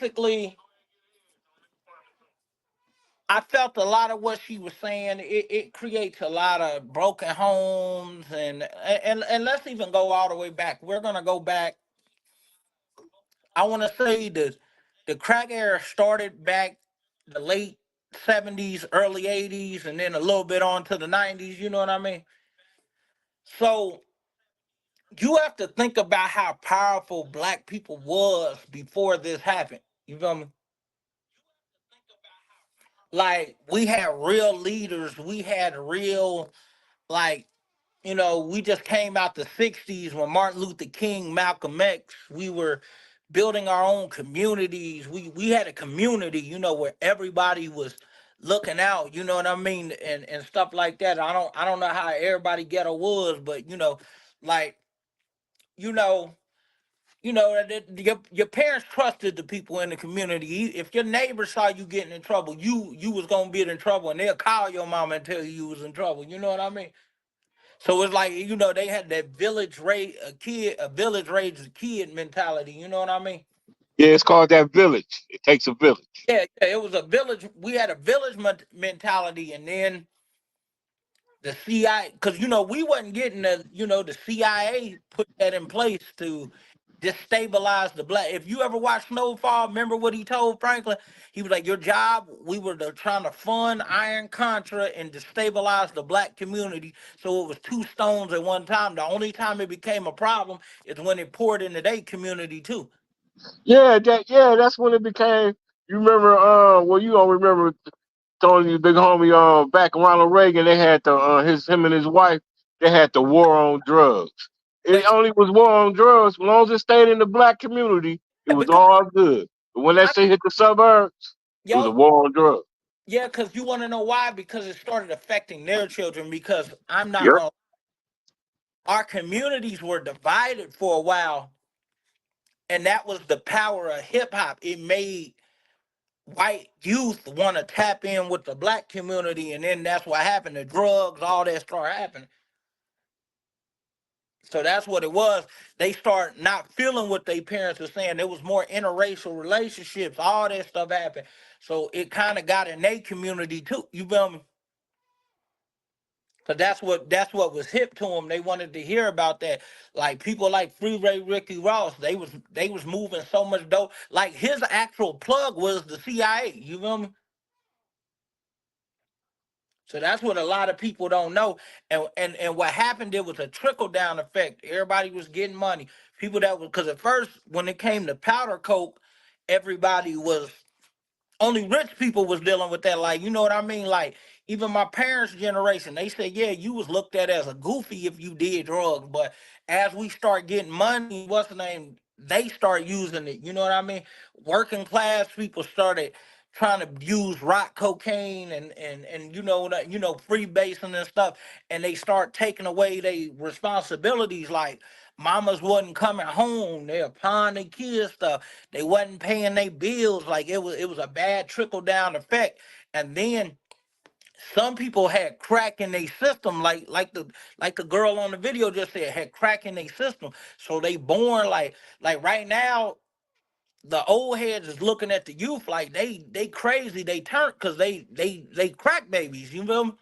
basically, I felt a lot of what she was saying. It creates a lot of broken homes, and let's even go all the way back. We're gonna go back. I want to say the crack era started back the late '70s, early '80s, and then a little bit on to the '90s. You know what I mean? So you have to think about how powerful black people was before this happened. You feel me? Like we had real leaders, we had real like we just came out the '60s when Martin Luther King, Malcolm X. We were building our own communities. We had a community, where everybody was looking out. You know what I mean, and stuff like that. I don't know how everybody ghetto was, but like you know that your parents trusted the people in the community. If your neighbor saw you getting in trouble, you was gonna get in trouble, and they'll call your mama and tell you was in trouble. You know what I mean? So it's like they had that village raised a kid mentality. You know what I mean? Yeah, it's called that village. It takes a village. Yeah, it was a village. We had a village mentality, and then the CIA, because we wasn't getting the CIA put that in place to destabilize the black. If you ever watched Snowfall, remember what he told Franklin? He was like, "Your job, we were trying to fund Iron Contra and destabilize the black community." So it was two stones at one time. The only time it became a problem is when it poured into their community too. That's when it became. You remember? Well, you don't remember Tony, big homie. Back Ronald Reagan, they had him and his wife. They had the war on drugs. It But only was war on drugs. As long as it stayed in the black community, it yeah, was because all good. But when that I, shit hit the suburbs, it was a yo, war on drugs. yeah, because you want to know why? Because it started affecting their children. Because I'm not Yep. gonna. Our communities were divided for a while, and that was the power of hip hop. It made white youth want to tap in with the black community, and then that's what happened. The drugs, all that started happening. So that's what it was. They start not feeling what their parents were saying. There was more interracial relationships. All that stuff happened. So it kind of got in their community too. You feel me? Cause that's what was hip to them. They wanted to hear about that. Like people like Freeway Ricky Ross, they was moving so much dope. Like his actual plug was the CIA. You feel me? So that's what a lot of people don't know. And what happened there was a trickle down effect. Everybody was getting money. People that was because at first when it came to powder coke, everybody was only rich people was dealing with that. Like, you know what I mean? Like, even my parents' generation, they said, yeah, you was looked at as a goofy if you did drugs. But as we start getting money, what's the name? They start using it. You know what I mean? Working class people started trying to use rock cocaine and that freebasing and stuff, and they start taking away their responsibilities. Like mamas wasn't coming home, they're pawn their kids stuff. They wasn't paying their bills. Like it was a bad trickle down effect. And then some people had crack in their system, like the girl on the video just said, had crack in their system. So they born like right now, the old heads is looking at the youth like they crazy. They turn because they crack babies. You feel me?